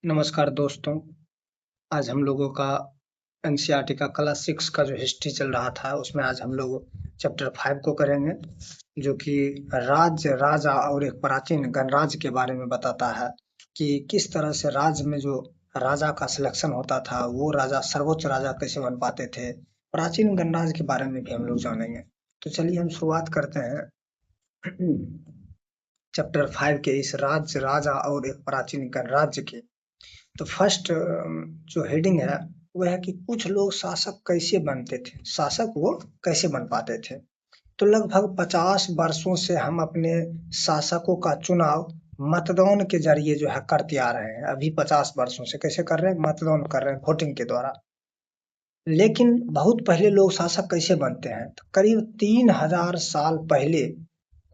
नमस्कार दोस्तों। आज हम लोगों का एनसीईआरटी का क्लास 6 का जो हिस्ट्री चल रहा था उसमें आज हम लोग चैप्टर 5 को करेंगे, जो कि राज्य राजा और एक प्राचीन गणराज्य के बारे में बताता है कि किस तरह से राज्य में जो राजा का सिलेक्शन होता था वो राजा सर्वोच्च राजा कैसे बन पाते थे। प्राचीन गणराज्य के बारे में भी हम लोग जानेंगे। तो चलिए हम शुरुआत करते हैं चैप्टर 5 के इस राज्य राजा और एक प्राचीन गणराज्य की। तो फर्स्ट जो हेडिंग है वो है कि कुछ लोग शासक कैसे बनते थे, शासक वो कैसे बन पाते थे। तो लगभग 50 वर्षों से हम अपने शासकों का चुनाव मतदान के जरिए जो है करते आ रहे हैं। अभी 50 वर्षों से कैसे कर रहे हैं, मतदान कर रहे हैं, वोटिंग के द्वारा। लेकिन बहुत पहले लोग शासक कैसे बनते हैं, तो करीब 3000 साल पहले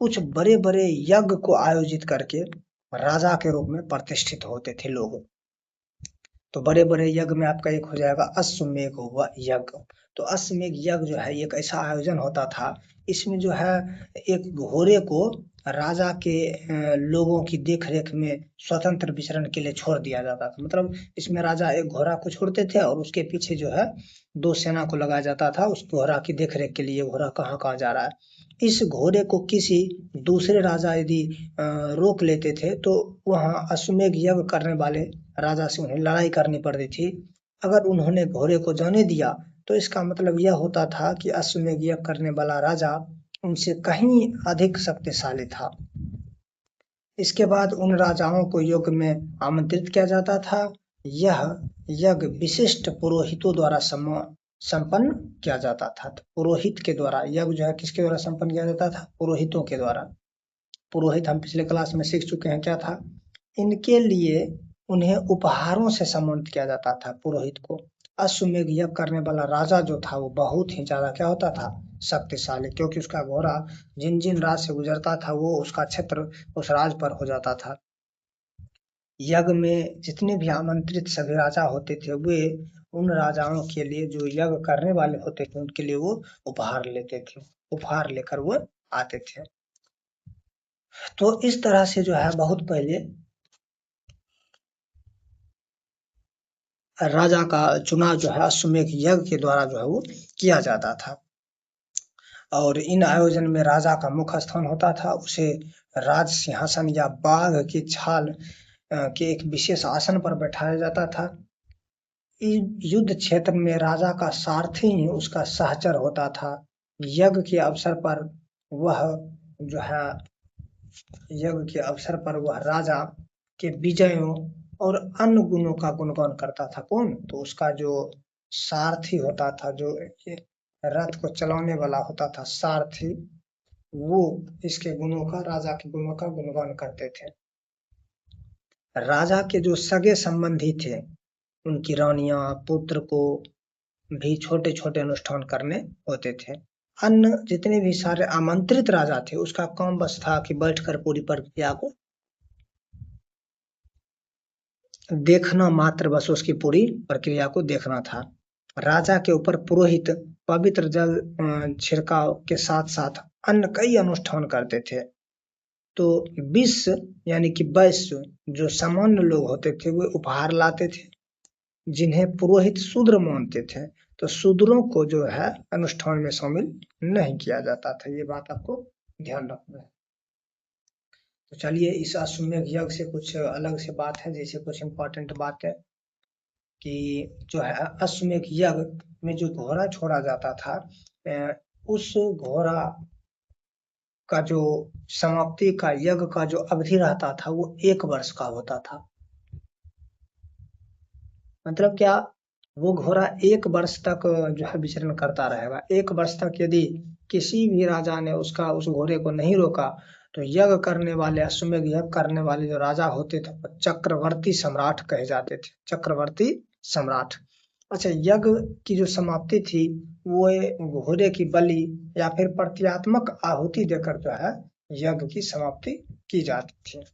कुछ बड़े बड़े यज्ञ को आयोजित करके राजा के रूप में प्रतिष्ठित होते थे लोग। तो बड़े बड़े यज्ञ में आपका एक हो जाएगा अश्वमेध यज्ञ। तो अश्वमेध यज्ञ जो है एक ऐसा आयोजन होता था, इसमें जो है एक घोड़े को राजा के लोगों की देख रेख में स्वतंत्र विचरण के लिए छोड़ दिया जाता था। मतलब इसमें राजा एक घोड़ा को छोड़ते थे और उसके पीछे जो है 2 सेना को लगाया जाता था उस घोड़ा की देख रेख के लिए, घोड़ा कहाँ कहाँ जा रहा है। इस घोड़े को किसी दूसरे राजा यदि रोक लेते थे तो वहाँ अश्वमेध यज्ञ करने वाले राजा से उन्हें लड़ाई करनी पड़ती थी। अगर उन्होंने घोड़े को जाने दिया तो इसका मतलब यह होता था कि अश्वमेध यज्ञ करने वाला राजा उनसे कहीं अधिक शक्तिशाली था। इसके बाद उन राजाओं को यज्ञ में आमंत्रित किया जाता था। यह यज्ञ विशिष्ट पुरोहितों द्वारा संपन्न किया जाता था। तो पुरोहित के द्वारा यज्ञ जो है किसके द्वारा संपन्न किया जाता था, पुरोहितों के द्वारा। पुरोहित हम पिछले क्लास में सीख चुके हैं क्या था। इनके लिए उन्हें उपहारों से सम्मानित किया जाता था पुरोहित को। अश्वमेध यज्ञ करने वाला राजा जो था वो बहुत ही ज्यादा क्या होता था, शक्तिशाली, क्योंकि उसका घोड़ा जिन जिन राज से गुजरता था वो उसका क्षेत्र उस राज पर हो जाता था। यज्ञ में जितने भी आमंत्रित सभी राजा होते थे वे उन राजाओं के लिए, जो यज्ञ करने वाले होते थे उनके लिए वो उपहार लेते थे, उपहार लेकर वो आते थे। तो इस तरह से जो है बहुत पहले राजा का चुनाव जो है अश्वमेध यज्ञ के द्वारा जो है वो किया जाता था। और इन आयोजन में राजा का मुख्य स्थान होता था, उसे राज सिंहासन या बाघ की छाल के एक विशेष आसन पर बैठाया जाता था। युद्ध क्षेत्र में राजा का सारथी ही उसका सहचर होता था। यज्ञ के अवसर पर वह जो है यज्ञ के अवसर पर वह राजा के विजयों और अन्य गुणों का गुणगान करता था। कौन, तो उसका जो सारथी होता था, जो रथ को चलाने वाला होता था सारथी, वो इसके गुणों का, राजा के गुणों का गुणगान करते थे। राजा के जो सगे संबंधी थे उनकी रानियां, पुत्र को भी छोटे छोटे अनुष्ठान करने होते थे। अन्य जितने भी सारे आमंत्रित राजा थे उसका काम बस था कि बैठकर पूरी प्रक्रिया को देखना, मात्र बस उसकी पूरी प्रक्रिया को देखना था। राजा के ऊपर पुरोहित पवित्र जल छिड़काव के साथ साथ अन्य कई अनुष्ठान करते थे। तो विश्व यानी कि वैश्य जो सामान्य लोग होते थे वे उपहार लाते थे, जिन्हें पुरोहित शूद्र मानते थे। तो शूद्रों को जो है अनुष्ठान में शामिल नहीं किया जाता था। ये बात आपको ध्यान रखना है। तो चलिए इस अश्वमेध यज्ञ से कुछ अलग से बात है, जैसे कुछ इम्पोर्टेंट बात है कि जो है अश्वमेध यज्ञ में जो घोड़ा छोड़ा जाता था, उस घोड़ा का जो समाप्ति का यज्ञ का जो अवधि रहता था वो 1 वर्ष का होता था। मतलब क्या, वो घोड़ा 1 वर्ष तक जो है विचरण करता रहेगा। 1 वर्ष तक यदि किसी भी राजा ने उसका उस घोड़े को नहीं रोका तो यज्ञ करने वाले, अश्वमेध यज्ञ करने वाले जो राजा होते थे वो चक्रवर्ती सम्राट कहे जाते थे, चक्रवर्ती सम्राट। अच्छा, यज्ञ की जो समाप्ति थी वो घोड़े की बलि या फिर प्रतीकात्मक आहुति देकर जो है यज्ञ की समाप्ति की जाती थी।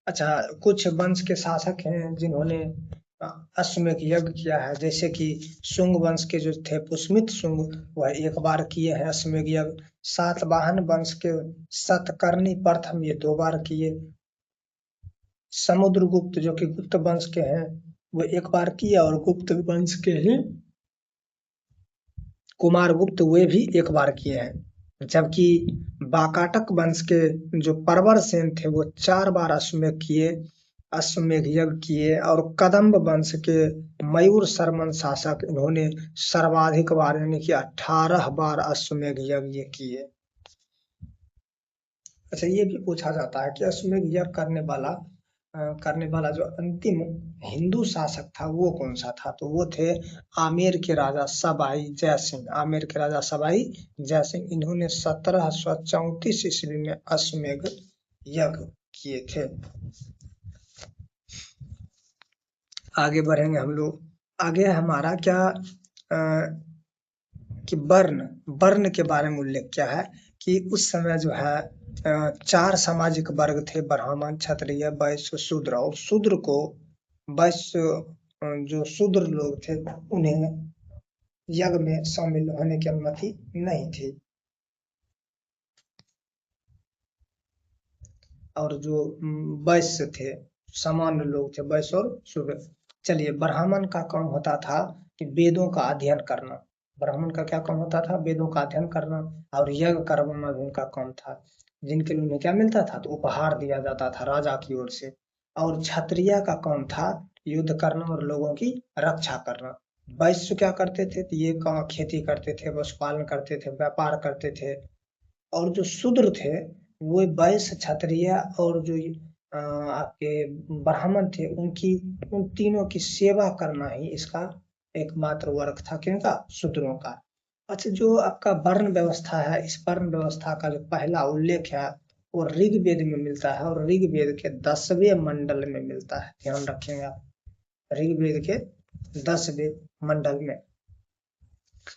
अच्छा, कुछ वंश के शासक हैं जिन्होंने अश्वमेध यज्ञ किया है, जैसे कि शुंग वंश के जो थे पुष्यमित्र शुंग, वह 1 बार किए हैं अश्वमेध यज्ञ। सातवाहन वंश के सतकर्णी प्रथम ये 2 बार किए। समुद्रगुप्त जो कि गुप्त वंश के हैं वो एक बार किए, और गुप्त वंश के ही कुमारगुप्त वे भी एक बार किए हैं। जबकि वाकाटक वंश के जो परवर सेन थे वो 4 बार अश्वमेध किए, अश्वमेध यज्ञ किए, और कदम्ब वंश के मयूर शर्मन शासक इन्होंने सर्वाधिक बार यानी कि 18 बार अश्वमेध यज्ञ किए। अच्छा, ये भी पूछा जाता है कि अश्वमेध यज्ञ करने वाला जो अंतिम हिंदू शासक था वो कौन सा था, तो वो थे आमेर के राजा सवाई जय सिंह। आमेर के राजा सवाई जय सिंह, इन्होंने 1734 ईस्वी में अश्वमेध यज्ञ किए थे। आगे बढ़ेंगे हम लोग। आगे हमारा क्या कि वर्ण वर्ण के बारे में उल्लेख क्या है कि उस समय जो है 4 सामाजिक वर्ग थे, ब्राह्मण, क्षत्रिय, वैश्य, शूद्र। और शूद्र को वैश्य जो शूद्र लोग थे उन्हें यज्ञ में शामिल होने की अनुमति नहीं थी। और जो वैश्य थे, सामान्य लोग थे, वैश्य और शूद्र। चलिए, ब्राह्मण का काम होता था कि वेदों का अध्ययन करना। ब्राह्मण का क्या काम होता था? वेदों का अध्ययन करना, और यज्ञ करवाना भी उनका काम था। जिनके लिए उन्हें क्या मिलता था? तो उपहार दिया जाता था राजा की ओर से। और क्षत्रिय का काम था युद्ध करना और लोगों की रक्षा करना। वैश्य क्या करते थे? तो ये काम खेती करते थे, पशुपालन करते थे, व्यापार करते थे। और जो शूद्र थे वो वैश्य, क्षत्रिय और जो आपके ब्राह्मण थे उनकी उन तीनों की सेवा करना ही इसका एकमात्र वर्ग था। किनका? शूद्रों का। अच्छा, जो आपका वर्ण व्यवस्था है, इस वर्ण व्यवस्था का जो पहला उल्लेख है वो ऋग्वेद में मिलता है, और ऋग्वेद के 10वें मंडल में मिलता है। ध्यान रखेंगे आप, ऋग्वेद के 10वें मंडल में।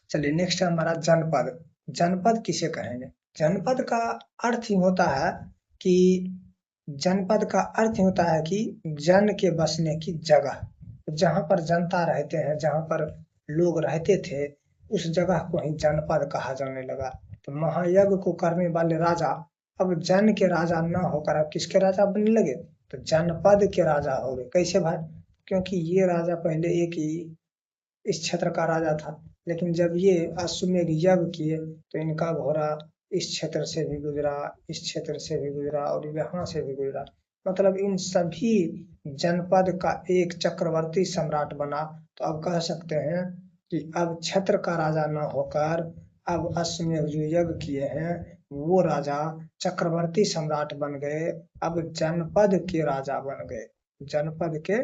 चलिए, नेक्स्ट है हमारा जनपद। जनपद किसे कहेंगे? जनपद का अर्थ ही होता है कि जनपद का अर्थ होता है कि जन के बसने की जगह। जहां पर जनता रहते हैं, जहां पर लोग रहते थे, उस जगह को ही जनपद कहा जाने लगा। तो महायज्ञ को करने वाले राजा अब जन के राजा न होकर अब किसके राजा बनने लगे? तो जनपद के राजा हो गए। कैसे भाई? क्योंकि ये राजा पहले एक ही इस क्षेत्र का राजा था, लेकिन जब ये अश्वमेध यज्ञ किए तो इनका घोड़ा इस क्षेत्र से भी गुजरा, इस क्षेत्र से भी गुजरा, और यहाँ से भी गुजरा। मतलब इन सभी जनपद का एक चक्रवर्ती सम्राट बना। तो अब कह सकते हैं कि अब क्षेत्र का राजा न होकर अब अश्वमेध जो यज्ञ किए हैं वो राजा चक्रवर्ती सम्राट बन गए। अब जनपद के राजा बन गए, जनपद के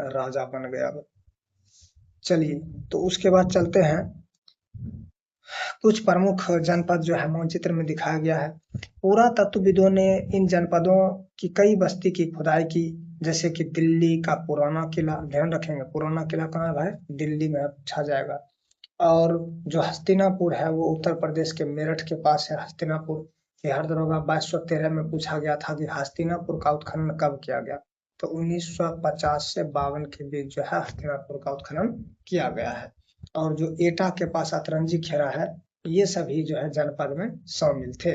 राजा बन गए अब। चलिए, तो उसके बाद चलते हैं, कुछ प्रमुख जनपद जो है मानचित्र में दिखाया गया है। पुरातत्वविदों ने इन जनपदों की कई बस्ती की खुदाई की, जैसे कि दिल्ली का पुराना किला। ध्यान रखेंगे, पुराना किला कहाँ है भाई? दिल्ली में छा जाएगा। और जो हस्तिनापुर है वो उत्तर प्रदेश के मेरठ के पास है। हस्तिनापुर बिहार दरोगा 2213 में पूछा गया था कि हस्तिनापुर का उत्खनन कब किया गया? तो 1950 से 52 के बीच जो है हस्तिनापुर का उत्खनन किया गया है। और जो एटा के पास अतरंजी खेड़ा है, ये सभी जो है जनपद में शामिल थे।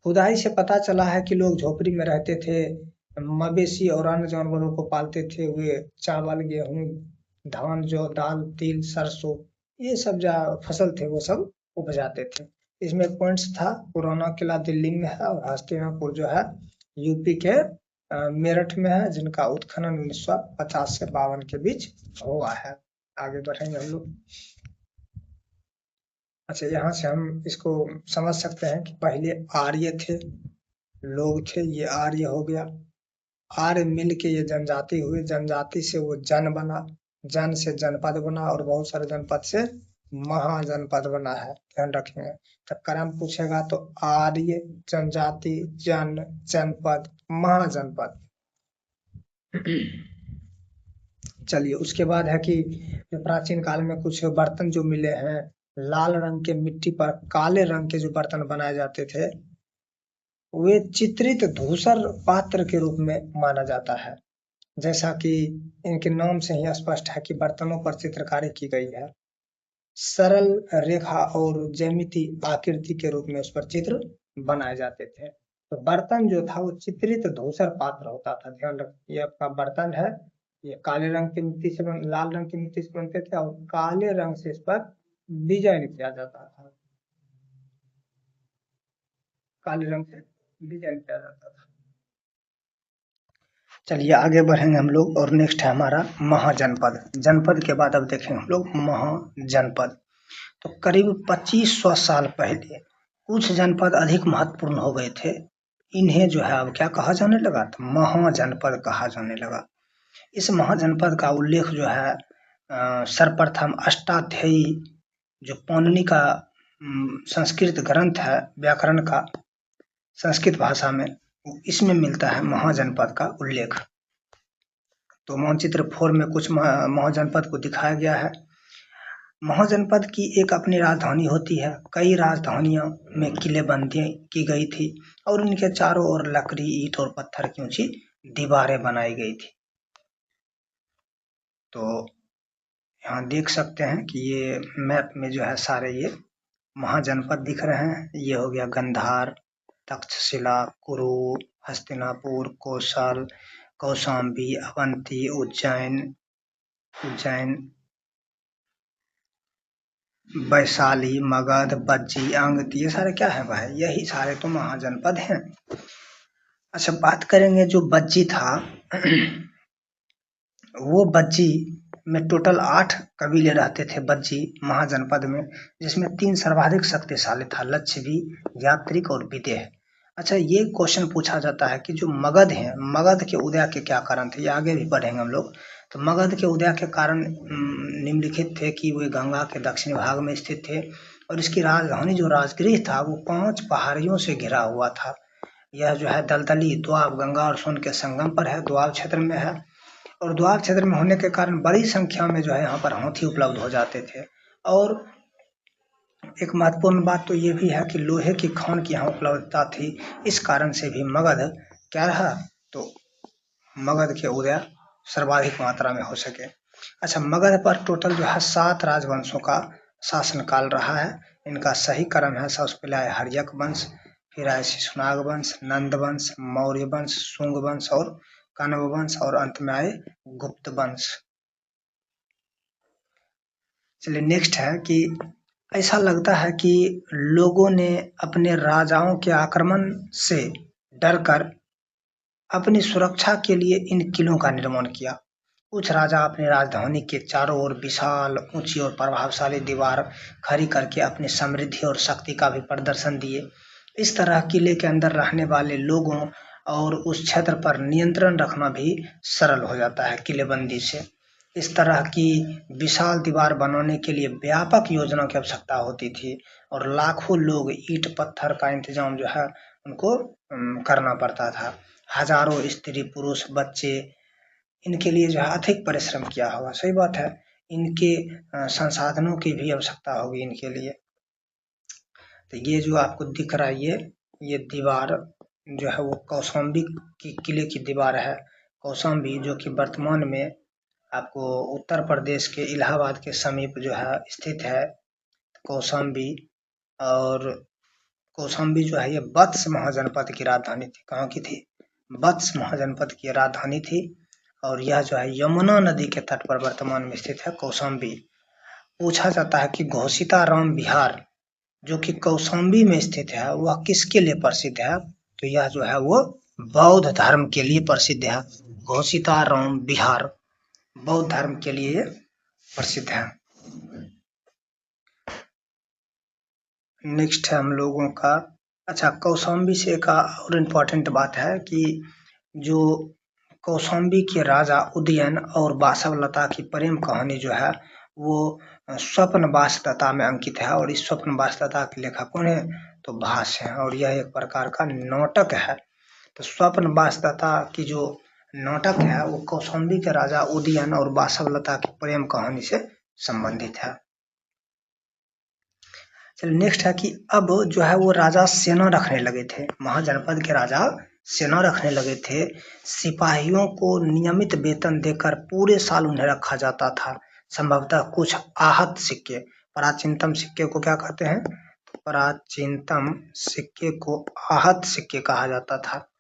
खुदाई से पता चला है कि लोग झोपड़ी में रहते थे, मवेशी और अन्य जानवरों को पालते थे। वे चावल, गेहूं, धान, जौ, दाल, तिल, सरसों, ये सब जो फसल थे वो सब उपजाते थे। इसमें एक पॉइंट्स था, पुराना किला दिल्ली में है और हस्तिनापुर जो है यूपी के मेरठ में है, जिनका उत्खनन 1950 से 52 के बीच हुआ है। आगे बढ़ेंगे हम लोग। अच्छा, यहाँ से हम इसको समझ सकते हैं कि पहले आर्य थे, लोग थे, ये आर्य हो गया। आर्य मिल के ये जनजाति हुई, जनजाति से वो जन बना, जन से जनपद बना, और बहुत सारे जनपद से महाजनपद बना है। ध्यान रखेंगे, जब क्रम पूछेगा तो आर्य, जनजाति, जन, जनपद, महाजनपद। चलिए, उसके बाद है कि जो प्राचीन काल में कुछ बर्तन जो मिले हैं, लाल रंग के मिट्टी पर काले रंग के जो बर्तन बनाए जाते थे, वे चित्रित धूसर पात्र के रूप में माना जाता है। जैसा कि इनके नाम से ही स्पष्ट है कि बर्तनों पर चित्रकारी की गई है। सरल रेखा और ज्यामिति आकृति के रूप में उस पर चित्र बनाए जाते थे। तो बर्तन जो था वो चित्रित धूसर पात्र होता था। ध्यान रखिए, ये आपका बर्तन है, ये काले रंग की मिट्टी से लाल रंग की मिट्टी से बनते थे और काले रंग से इस पर डिजाइन किया जाता था, काले रंग से डिजाइन किया जाता था। चलिए आगे बढ़ेंगे हम लोग, और नेक्स्ट है हमारा महाजनपद। जनपद के बाद अब देखेंगे हम लोग महाजनपद। तो करीब 2500 साल पहले कुछ जनपद अधिक महत्वपूर्ण हो गए थे, इन्हें जो है अब क्या कहा जाने लगा, तो महाजनपद कहा जाने लगा। इस महाजनपद का उल्लेख जो है सर्वप्रथम अष्टाध्यायी जो पौननी का संस्कृत ग्रंथ है व्याकरण का संस्कृत भाषा में, इसमें मिलता है महाजनपद का उल्लेख। तो मानचित्र 4 में कुछ महाजनपद को दिखाया गया है। महाजनपद की एक अपनी राजधानी होती है, कई राजधानियों में किलेबंदी की गई थी और इनके चारों ओर लकड़ी, ईंट और पत्थर की ऊंची दीवारें बनाई गई थी। तो यहाँ देख सकते हैं कि ये मैप में जो है सारे ये महाजनपद दिख रहे हैं। ये हो गया गंधार, तक्षशिला, कुरु, हस्तिनापुर, कौशल, कौशाम्बी, अवंती, उज्जैन, वैशाली, मगध, बज्जी, अंग, ये सारे क्या है भाई, यही सारे तो महाजनपद हैं। अच्छा, बात करेंगे जो बज्जी था वो बज्जी में टोटल 8 कबीले रहते थे बज्जी महाजनपद में, जिसमें 3 सर्वाधिक शक्तिशाली था, लक्षवी, यात्रिक और विदेह। अच्छा, ये क्वेश्चन पूछा जाता है कि जो मगध है, मगध के उदय के क्या कारण थे, ये आगे भी पढ़ेंगे हम लोग। तो मगध के उदय के कारण निम्नलिखित थे कि वे गंगा के दक्षिणी भाग में स्थित थे और इसकी राजधानी जो राजगृह था वो 5 पहाड़ियों से घिरा हुआ था। यह जो है दलदली द्वाब गंगा और सोन के संगम पर है, द्वाब क्षेत्र में है, और द्वाब क्षेत्र में होने के कारण बड़ी संख्या में जो है यहाँ पर हाथी उपलब्ध हो जाते थे। और एक महत्वपूर्ण बात तो ये भी है कि लोहे की खान की यहाँ उपलब्धता थी, इस कारण से भी मगध क्या रहा, तो मगध के उदय सर्वाधिक मात्रा में हो सके। अच्छा, मगध पर टोटल जो है 7 राजवंशों का शासनकाल रहा है। इनका सही क्रम है, सबसे पहले आए हर्यक वंश, फिर आए शिशुनाग वंश, नंद वंश, मौर्य वंश, शुंग वंश और कण्व वंश, और अंत में आए गुप्त वंश। चलिए नेक्स्ट है कि ऐसा लगता है कि लोगों ने अपने राजाओं के आक्रमण से डरकर अपनी सुरक्षा के लिए इन किलों का निर्माण किया। कुछ राजा अपनी राजधानी के चारों ओर विशाल, ऊंची और प्रभावशाली दीवार खड़ी करके अपनी समृद्धि और शक्ति का भी प्रदर्शन दिए। इस तरह किले के अंदर रहने वाले लोगों और उस क्षेत्र पर नियंत्रण रखना भी सरल हो जाता है किलेबंदी से। इस तरह की विशाल दीवार बनाने के लिए व्यापक योजना की आवश्यकता होती थी और लाखों लोग, ईंट पत्थर का इंतजाम जो है उनको करना पड़ता था। हजारों स्त्री पुरुष बच्चे इनके लिए जो है अधिक परिश्रम किया होगा, सही बात है। इनके संसाधनों की भी आवश्यकता होगी इनके लिए। तो ये जो आपको दिख रहा है ये दीवार जो है वो कौशाम्बी की किले की दीवार है। कौशाम्बी जो कि वर्तमान में आपको उत्तर प्रदेश के इलाहाबाद के समीप जो है स्थित है कौशाम्बी। और कौशाम्बी जो है ये वत्स महाजनपद की राजधानी थी। कहाँ की थी? वत्स महाजनपद की राजधानी थी। और यह जो है यमुना नदी के तट पर वर्तमान में स्थित है कौशाम्बी। पूछा जाता है कि घोषिताराम विहार जो कि कौशाम्बी में स्थित है वह किसके लिए प्रसिद्ध है, तो यह जो है वो बौद्ध धर्म के लिए प्रसिद्ध है। घोषिताराम विहार बौद्ध धर्म के लिए प्रसिद्ध है। नेक्स्ट है हम लोगों का, अच्छा कौशाम्बी से एक और इम्पोर्टेंट बात है कि जो कौशाम्बी के राजा उदयन और बासवलता की प्रेम कहानी जो है वो स्वप्न वासलता में अंकित है। और इस स्वप्न वासलता के लेखक कौन है, तो भास है, और यह एक प्रकार का नाटक है। तो स्वप्न वासलता की जो नाटक है वो कौशाम्बी के राजा उदयन और बासवलता की प्रेम कहानी से संबंधित है। चलिए नेक्स्ट है कि अब जो है वो राजा सेना रखने लगे थे, महाजनपद के राजा सेना रखने लगे थे। सिपाहियों को नियमित वेतन देकर पूरे साल उन्हें रखा जाता था। संभवतः कुछ आहत सिक्के, प्राचीनतम सिक्के को क्या कहते हैं, प्राचीनतम सिक्के को आहत सिक्के कहा जाता था।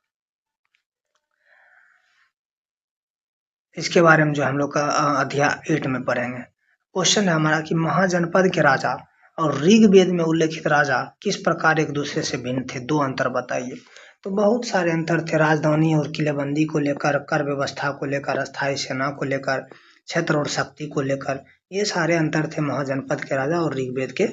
इसके बारे में जो हम लोग का अध्याय 8 में पढ़ेंगे। क्वेश्चन है हमारा कि महाजनपद के राजा और ऋग्वेद में उल्लेखित राजा किस प्रकार एक दूसरे से भिन्न थे, दो अंतर बताइए। तो बहुत सारे अंतर थे, राजधानी और किलेबंदी को लेकर, कर व्यवस्था को लेकर, अस्थायी सेना को लेकर, क्षेत्र और शक्ति को लेकर, ये सारे अंतर थे महाजनपद के राजा और ऋग्वेद के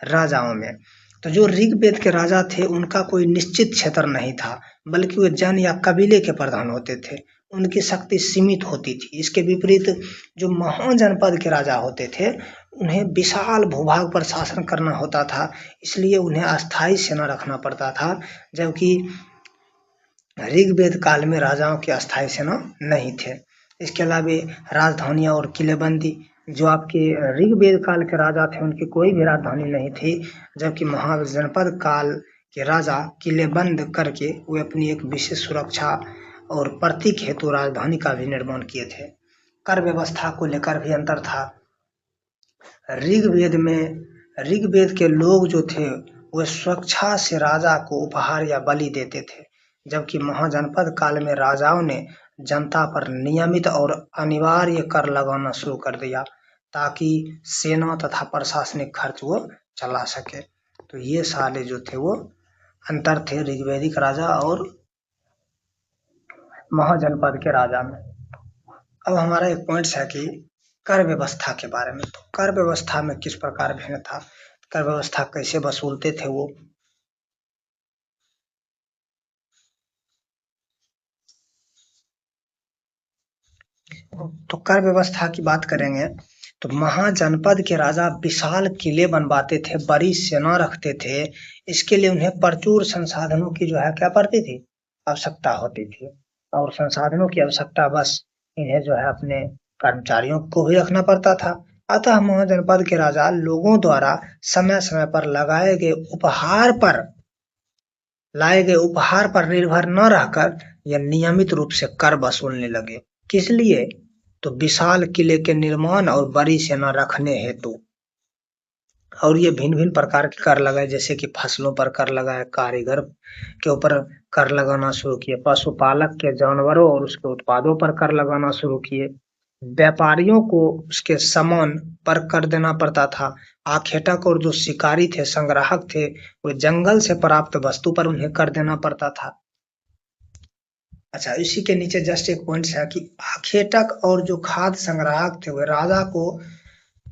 राजाओं में। तो जो ऋग्वेद के राजा थे उनका कोई निश्चित क्षेत्र नहीं था, बल्कि वे जन या कबीले के प्रधान होते थे, उनकी शक्ति सीमित होती थी। इसके विपरीत जो महाजनपद के राजा होते थे उन्हें विशाल भूभाग पर शासन करना होता था, इसलिए उन्हें अस्थायी सेना रखना पड़ता था, जबकि ऋग्वेद काल में राजाओं की अस्थायी सेना नहीं थे। इसके अलावा राजधानियां और किलेबंदी, जो आपके ऋग्वेद काल के राजा थे उनकी कोई भी राजधानी नहीं थी, जबकि महाजनपद काल के राजा किलेबंद करके वे अपनी एक विशेष सुरक्षा और प्रतीक हेतु राजधानी का भी निर्माण किए थे। कर व्यवस्था को लेकर भी अंतर था। ऋग्वेद के लोग जो थे वे स्वेच्छा से राजा को उपहार या बलि देते थे, जबकि महाजनपद काल में राजाओं ने जनता पर नियमित और अनिवार्य कर लगाना शुरू कर दिया, ताकि सेना तथा प्रशासनिक खर्च वो चला सके। तो ये सारे जो थे वो अंतर थे ऋग्वेदिक राजा और महाजनपद के राजा में। अब हमारा एक पॉइंट है कि कर व्यवस्था के बारे में। तो कर व्यवस्था में किस प्रकार भिन्न था, कर व्यवस्था कैसे वसूलते थे वो। तो कर व्यवस्था की बात करेंगे तो महाजनपद के राजा विशाल किले बनवाते थे, बड़ी सेना रखते थे। इसके लिए उन्हें प्रचुर संसाधनों की जो है क्या पड़ती थी, आवश्यकता होती थी, और संसाधनों की आवश्यकता बस इन्हें जो है अपने कर्मचारियों को भी रखना पड़ता था। अतः महाजनपद के राजा लोगों द्वारा समय समय पर लाए गए उपहार पर निर्भर न रहकर यह नियमित रूप से कर वसूलने लगे। किस लिए, तो विशाल किले के निर्माण और बड़ी सेना रखने हेतु। और ये भिन्न भिन्न प्रकार के कर लगाए, जैसे कि फसलों पर कर लगाए, कारीगर के ऊपर कर लगाना शुरू किए, पशुपालक के जानवरों और उसके उत्पादों पर कर लगाना शुरू किए, व्यापारियों को उसके सामान पर कर देना पड़ता था, आखेटक और जो शिकारी थे, संग्राहक थे, वो जंगल से प्राप्त वस्तु पर उन्हें कर देना पड़ता था। अच्छा, इसी के नीचे जस्ट एक पॉइंट है कि आखेटक और जो खाद्य संग्राहक थे वे राजा को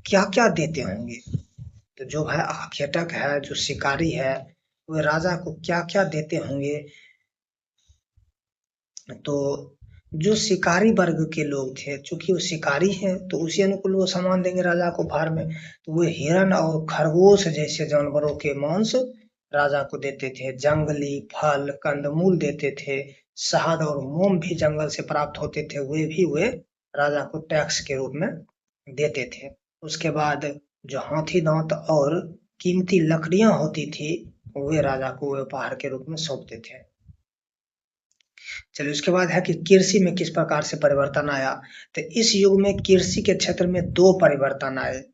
क्या क्या देते होंगे। तो जो है आखेटक है, जो शिकारी है, वे राजा को क्या क्या देते होंगे। तो जो शिकारी वर्ग के लोग थे, चूंकि वो शिकारी हैं तो उसी अनुकूल वो सामान देंगे राजा को उपहार में। तो वो हिरण और खरगोश जैसे जानवरों के मांस राजा को देते थे, जंगली फल कंदमूल देते थे, शहद और मोम भी जंगल से प्राप्त होते थे, वे राजा को टैक्स के रूप में देते थे। उसके बाद जो हाथी दांत और कीमती लकड़ियां होती थी वे राजा को उपहार के रूप में सौंपते थे। चलिए, उसके बाद है कि कृषि में किस प्रकार से परिवर्तन आया। तो इस युग में कृषि के क्षेत्र में दो परिवर्तन आए।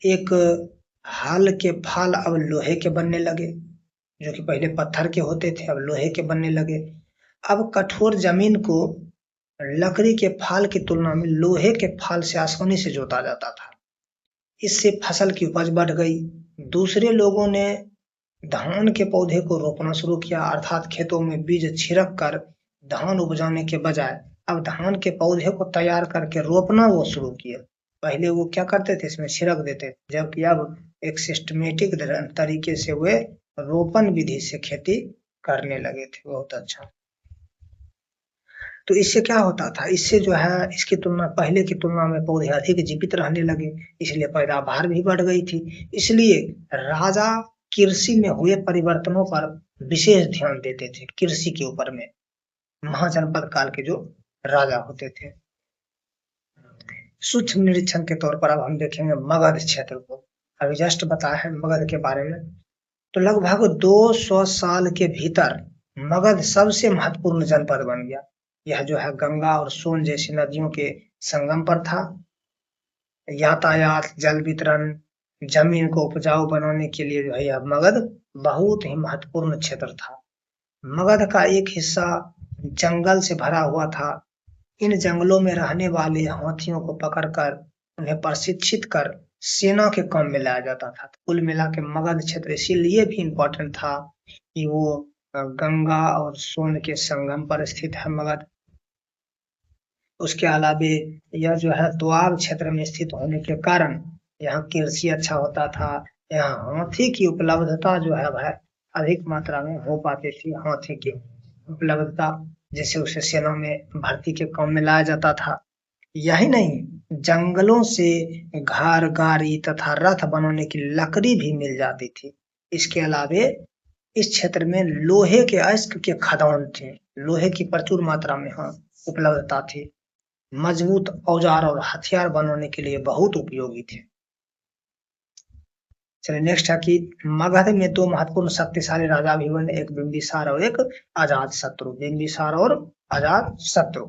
एक, हल के फाल अब लोहे के बनने लगे, जो कि पहले पत्थर के होते थे, अब लोहे के बनने लगे। अब कठोर जमीन को लकड़ी के फाल की तुलना में लोहे के फाल से आसानी से जोता जाता था। इससे फसल की उपज बढ़ गई। दूसरे लोगों ने धान के पौधे को रोपना शुरू किया, अर्थात खेतों में बीज छिड़क कर धान उपजाने के बजाय अब धान के पौधे को तैयार करके रोपना वो शुरू किए। पहले वो क्या करते थे, इसमें छिड़क देते, जबकि अब एक सिस्टमेटिक तरीके से वे रोपण विधि से खेती करने लगे थे। बहुत अच्छा। तो इससे क्या होता था, इससे जो है इसकी तुलना पहले की तुलना में पौधे अधिक जीवित रहने लगे, इसलिए पैदावार भी बढ़ गई थी। इसलिए राजा कृषि में हुए परिवर्तनों पर विशेष ध्यान देते थे, कृषि के ऊपर में, महाजनपद काल के जो राजा होते थे। सूक्ष्म निरीक्षण के तौर पर अब हम देखेंगे मगध क्षेत्र को। अभी जस्ट बताया है मगध के बारे में। तो लगभग 200 साल के भीतर मगध सबसे महत्वपूर्ण जनपद बन गया। यह जो है गंगा और सोन जैसी नदियों के संगम पर था। यातायात, जल वितरण, जमीन को उपजाऊ बनाने के लिए जो है यह मगध बहुत ही महत्वपूर्ण क्षेत्र था। मगध का एक हिस्सा जंगल से भरा हुआ था। इन जंगलों में रहने वाले हाथियों को पकड़कर उन्हें प्रशिक्षित कर सेना के काम में लाया जाता था। कुल मिला के मगध क्षेत्र इसीलिए भी इम्पोर्टेंट था कि वो गंगा और सोन के संगम पर स्थित है मगध। उसके अलावे यह जो है दोआब क्षेत्र में स्थित होने के कारण यहाँ कृषि अच्छा होता था। यहाँ हाथी की उपलब्धता जो है वह अधिक मात्रा में हो पाती थी। हाथी की उपलब्धता जिससे उसे सेना में भर्ती के काम में लाया जाता था। यही नहीं, जंगलों से घर, गाड़ी तथा रथ बनाने की लकड़ी भी मिल जाती थी। इसके अलावे इस क्षेत्र में लोहे के अयस्क के खदान थे। लोहे की प्रचुर मात्रा में यहाँ उपलब्धता थी। मजबूत औजार और हथियार बनाने के लिए बहुत उपयोगी थे। चलिए नेक्स्ट है कि मगध में दो महत्वपूर्ण शक्तिशाली राजा भी बने, एक बिंबिसार और एक अजातशत्रु। बिंबिसार और अजातशत्रु।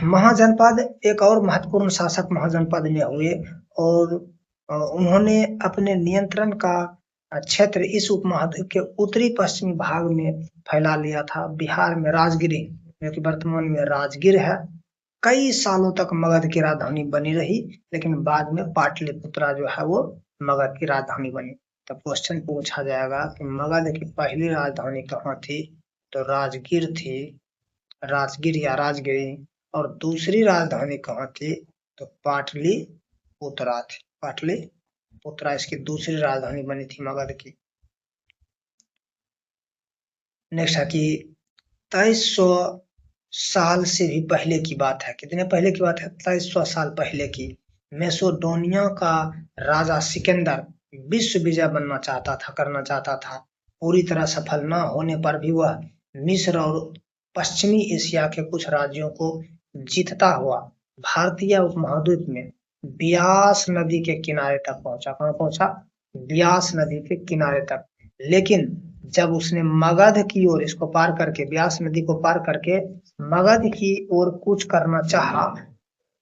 महाजनपद एक और महत्वपूर्ण शासक महाजनपद में हुए और उन्होंने अपने नियंत्रण का क्षेत्र इस उपमहाद्वीप के उत्तरी पश्चिमी भाग में फैला लिया था। बिहार में राजगिरी, जो कि वर्तमान में राजगीर है, कई सालों तक मगध की राजधानी बनी रही, लेकिन बाद में पाटलिपुत्रा जो है वो मगध की राजधानी बनी। तब क्वेश्चन पूछा जाएगा कि मगध की पहली राजधानी कहाँ थी, तो राजगीर थी, राजगीर या राजगिरी। और दूसरी राजधानी कहाँ थी, तो पाटलिपुत्रा थी। पाटलिपुत्रा इसकी दूसरी राजधानी बनी थी मगध की। नेक्स्ट है कि 2300 साल से भी पहले की बात है। कितने पहले की बात है? 2300 साल पहले की। मैसेडोनिया का राजा सिकंदर विश्व विजय करना चाहता था। पूरी तरह सफल न होने पर भी वह मिस्र और पश्चिमी एशिया के कुछ राज्यों को जीतता हुआ भारतीय उपमहाद्वीप में ब्यास नदी के किनारे तक पहुंचा। कहाँ पहुंचा? ब्यास नदी के किनारे तक। लेकिन जब उसने मगध की ओर इसको पार करके, ब्यास नदी को पार करके मगध की ओर कूच करना चाहा,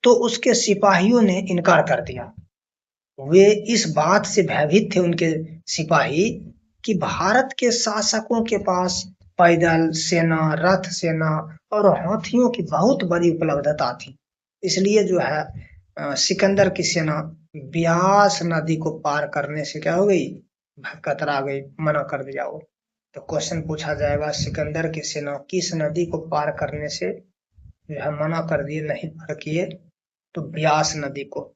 तो उसके सिपाहियों ने इनकार कर दिया। वे इस बात से भयभीत थे उनके सिपाही कि भारत के शासकों के पास पैदल सेना, रथ सेना और हाथियों की बहुत बड़ी उपलब्धता थी। इसलिए जो है सिकंदर की सेना ब्यास नदी को पार करने से क्या हो गई? कतरा गई, मना कर दिया वो। तो क्वेश्चन पूछा जाएगा सिकंदर की सेना किस नदी को पार करने से जो है मना कर दिए, नहीं पार किए? तो ब्यास नदी को।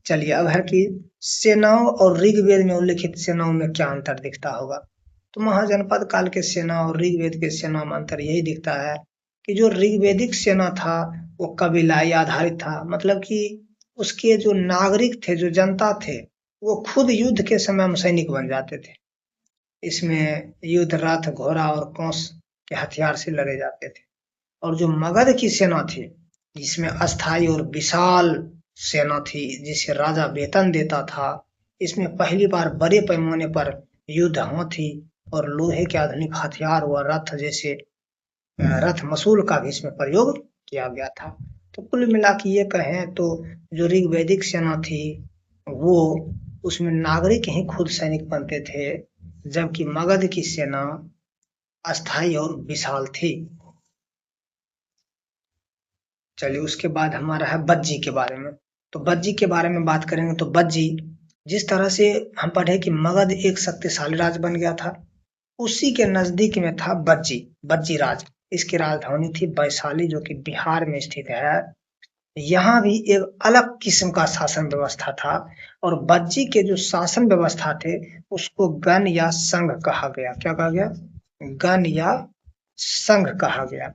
चलिए अब है कि सेनाओं और ऋग्वेद में उल्लिखित सेनाओं में क्या अंतर दिखता होगा। तो महाजनपद काल के सेना और ऋग्वेद के सेना में अंतर यही दिखता है कि जो ऋग्वेदिक सेना था वो कबीलाई आधारित था। मतलब कि उसके जो नागरिक थे, जो जनता थे, वो खुद युद्ध के समय में सैनिक बन जाते थे। इसमें युद्ध रथ, घोड़ा और कौंस के हथियार से लड़े जाते थे। और जो मगध की सेना थी, जिसमें अस्थाई और विशाल सेना थी, जिसे राजा वेतन देता था, इसमें पहली बार बड़े पैमाने पर युद्ध हाथी और लोहे के आधुनिक हथियार व रथ जैसे रथ मसूल का भी इसमें प्रयोग किया गया था। तो कुल मिला के ये कहें तो जो ऋग्वैदिक सेना थी वो उसमें नागरिक ही खुद सैनिक बनते थे, जबकि मगध की सेना अस्थाई और विशाल थी। चलिए उसके बाद हमारा है बज्जी के बारे में। तो बज्जी के बारे में बात करेंगे तो बज्जी, जिस तरह से हम पढ़े कि मगध एक शक्तिशाली राज्य बन गया था, उसी के नजदीक में था बज्जी, बज्जी राज। इसकी राजधानी थी वैशाली, जो कि बिहार में स्थित है। यहाँ भी एक अलग किस्म का शासन व्यवस्था था और बज्जी के जो शासन व्यवस्था थे उसको गण या संघ कहा गया। क्या कहा गया? गण या संघ कहा गया।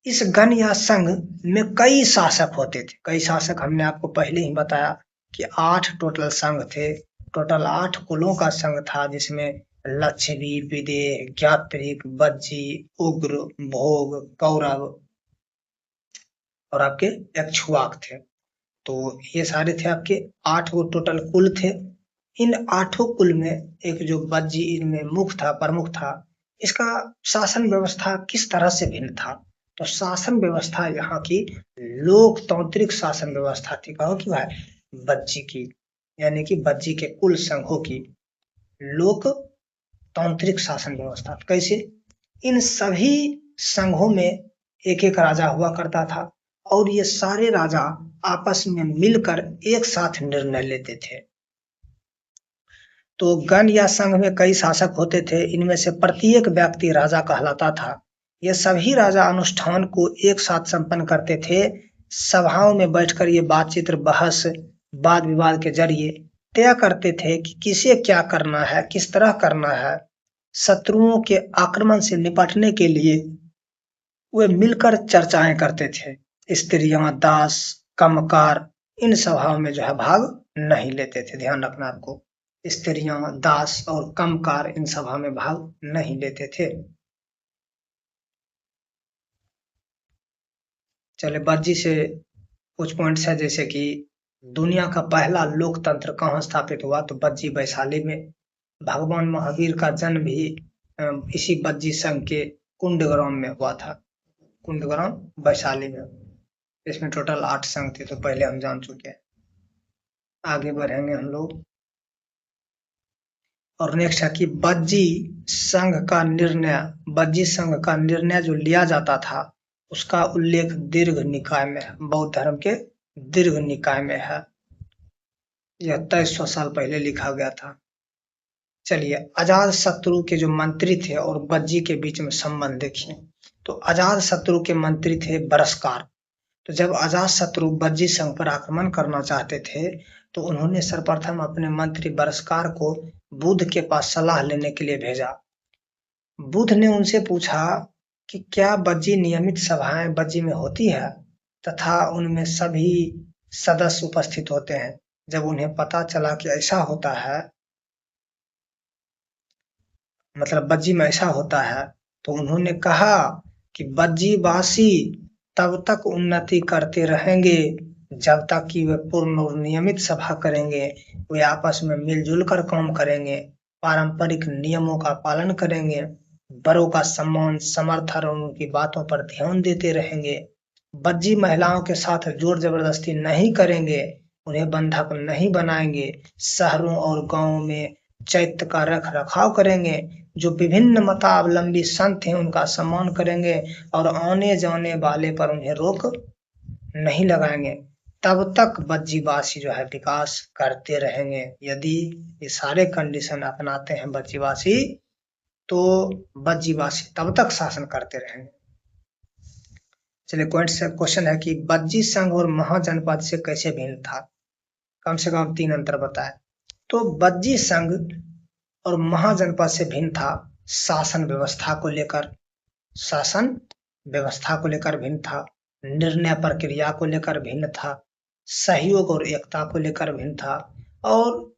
इस गण या संघ में कई शासक होते थे। कई शासक हमने आपको पहले ही बताया कि 8 टोटल संघ थे। टोटल 8 कुलों का संघ था, जिसमें लक्षवी, विदेह, ज्ञात्रिक, बज्जी, उग्र, भोग, कौरव और आपके इक्ष्वाक थे। तो ये सारे थे आपके 8 गो टोटल कुल थे। इन 8 कुल में एक जो बज्जी इनमें मुख्य था, प्रमुख था, इसका शासन व्यवस्था किस तरह से भिन्न था? तो शासन व्यवस्था यहाँ की लोकतांत्रिक शासन व्यवस्था थी। कहो कि भाई बज्जी की यानी कि बज्जी के कुल संघों की लोकतांत्रिक शासन व्यवस्था। कैसे? इन सभी संघों में एक एक राजा हुआ करता था और ये सारे राजा आपस में मिलकर एक साथ निर्णय लेते थे। तो गण या संघ में कई शासक होते थे, इनमें से प्रत्येक व्यक्ति राजा कहलाता था। ये सभी राजा अनुष्ठान को एक साथ संपन्न करते थे। सभाओं में बैठकर ये बातचीत, बहस, वाद विवाद के जरिए तय करते थे कि किसे क्या करना है, किस तरह करना है। शत्रुओं के आक्रमण से निपटने के लिए वे मिलकर चर्चाएं करते थे। स्त्रियां, दास, कमकार इन सभाओं में जो है भाग नहीं लेते थे। ध्यान रखना आपको, स्त्रियां, दास और कमकार इन सभा में भाग नहीं लेते थे। चले बज्जी से कुछ पॉइंट्स है, जैसे कि दुनिया का पहला लोकतंत्र कहाँ स्थापित हुआ, तो बज्जी वैशाली में। भगवान महावीर का जन्म भी इसी बज्जी संघ के कुंडग्राम में हुआ था। कुंडग्राम वैशाली में। इसमें टोटल 8 संघ थे, तो पहले हम जान चुके हैं। आगे बढ़ेंगे हम लोग। और नेक्स्ट है कि बज्जी संघ का निर्णय जो लिया जाता था, उसका उल्लेख दीर्घ निकाय में है, बौद्ध धर्म के दीर्घ निकाय में है। यह 2300 साल पहले लिखा गया था। चलिए, अजात शत्रु के जो मंत्री थे और बज्जी के बीच में संबंध देखिए। तो अजात शत्रु के मंत्री थे बरसकार। तो जब अजात शत्रु बज्जी संघ पर आक्रमण करना चाहते थे, तो उन्होंने सर्वप्रथम अपने मंत्री बरसकार को बुद्ध के पास सलाह लेने के लिए भेजा। बुद्ध ने उनसे पूछा कि क्या बज्जी नियमित सभाएं बज्जी में होती है तथा उनमें सभी सदस्य उपस्थित होते हैं। जब उन्हें पता चला कि ऐसा होता है, मतलब बज्जी में ऐसा होता है, तो उन्होंने कहा कि बज्जी वासी तब तक उन्नति करते रहेंगे जब तक कि वे पूर्ण और नियमित सभा करेंगे, वे आपस में मिलजुल कर काम करेंगे, पारंपरिक नियमों का पालन करेंगे, बड़ों का सम्मान, समर्थन और उनकी बातों पर ध्यान देते रहेंगे, बज्जी महिलाओं के साथ जोर जबरदस्ती नहीं करेंगे, उन्हें बंधक नहीं बनाएंगे, शहरों और गांवों में चैत्य का रख रखाव करेंगे, जो विभिन्न मतावलंबी संत हैं उनका सम्मान करेंगे और आने जाने वाले पर उन्हें रोक नहीं लगाएंगे। तब तक बज्जीवासी जो है विकास करते रहेंगे। यदि ये सारे कंडीशन अपनाते हैं बज्जीवासी, तो बज्जीवासी तब तक शासन करते रहेंगे। चलिए, क्वेश्चन है कि बज्जी संघ और महाजनपद से कैसे भिन्न था। कम से कम 3 अंतर बताए। तो बज्जी संघ और महाजनपद से भिन्न था शासन व्यवस्था को लेकर। शासन व्यवस्था को लेकर भिन्न था, निर्णय प्रक्रिया को लेकर भिन्न था, सहयोग और एकता को लेकर भिन्न था, और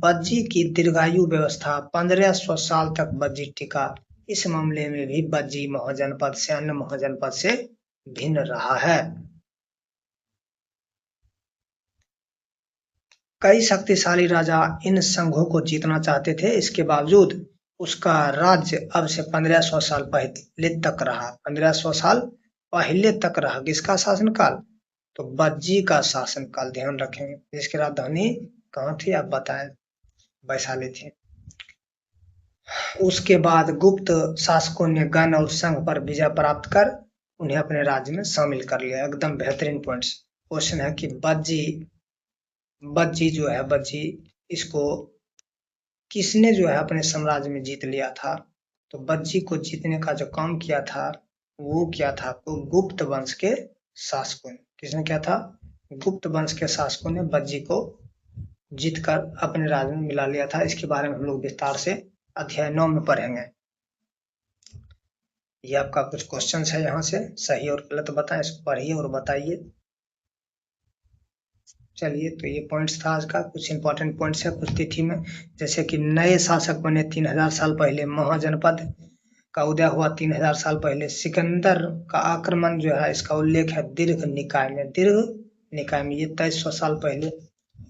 बज्जी की दीर्घायु व्यवस्था 1500 साल तक बज्जी टिका। इस मामले में भी बज्जी महाजनपद से अन्य महाजनपद से भिन्न रहा है। कई शक्तिशाली राजा इन संघों को जीतना चाहते थे, इसके बावजूद उसका राज्य अब से 1500 साल पहले तक रहा। 1500 साल पहले तक रहा किसका शासनकाल, तो बज्जी का शासनकाल। ध्यान रखेंगे। जिसकी राजधानी कहाँ थी आप बताएं, वैशाली थी। उसके बाद गुप्त शासकों ने गण और संघ पर विजय प्राप्त कर उन्हें अपने राज्य में शामिल कर लिया। एकदम बेहतरीन पॉइंट्स। क्वेश्चन है कि बज्जी जो है, बज्जी इसको किसने जो है अपने साम्राज्य में जीत लिया था। तो बज्जी को जीतने का जो काम किया था वो क्या था, तो गुप्त वंश के शासकों ने। किसने किया था, गुप्त वंश के शासकों ने बज्जी को जीतकर अपने राज्य में मिला लिया था। इसके बारे में हम लोग विस्तार से अध्याय 9 में पढ़ेंगे। ये आपका कुछ क्वेश्चन है, यहाँ से सही और गलत बताएं, इसको पढ़िए और बताइए। चलिए, तो ये पॉइंट्स था आज का। कुछ इंपॉर्टेंट पॉइंट्स है कुछ तिथि में, जैसे कि नए शासक बने 3000 साल पहले, महाजनपद का उदय हुआ 3000 साल पहले, सिकंदर का आक्रमण जो है इसका उल्लेख है दीर्घ निकाय में। ये 2300 साल पहले।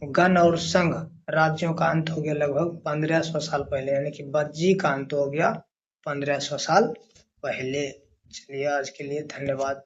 गण और संघ राज्यों का अंत हो गया लगभग 1500 साल पहले, यानी कि बज्जी का अंत हो गया 1500 साल पहले। चलिए, आज के लिए धन्यवाद।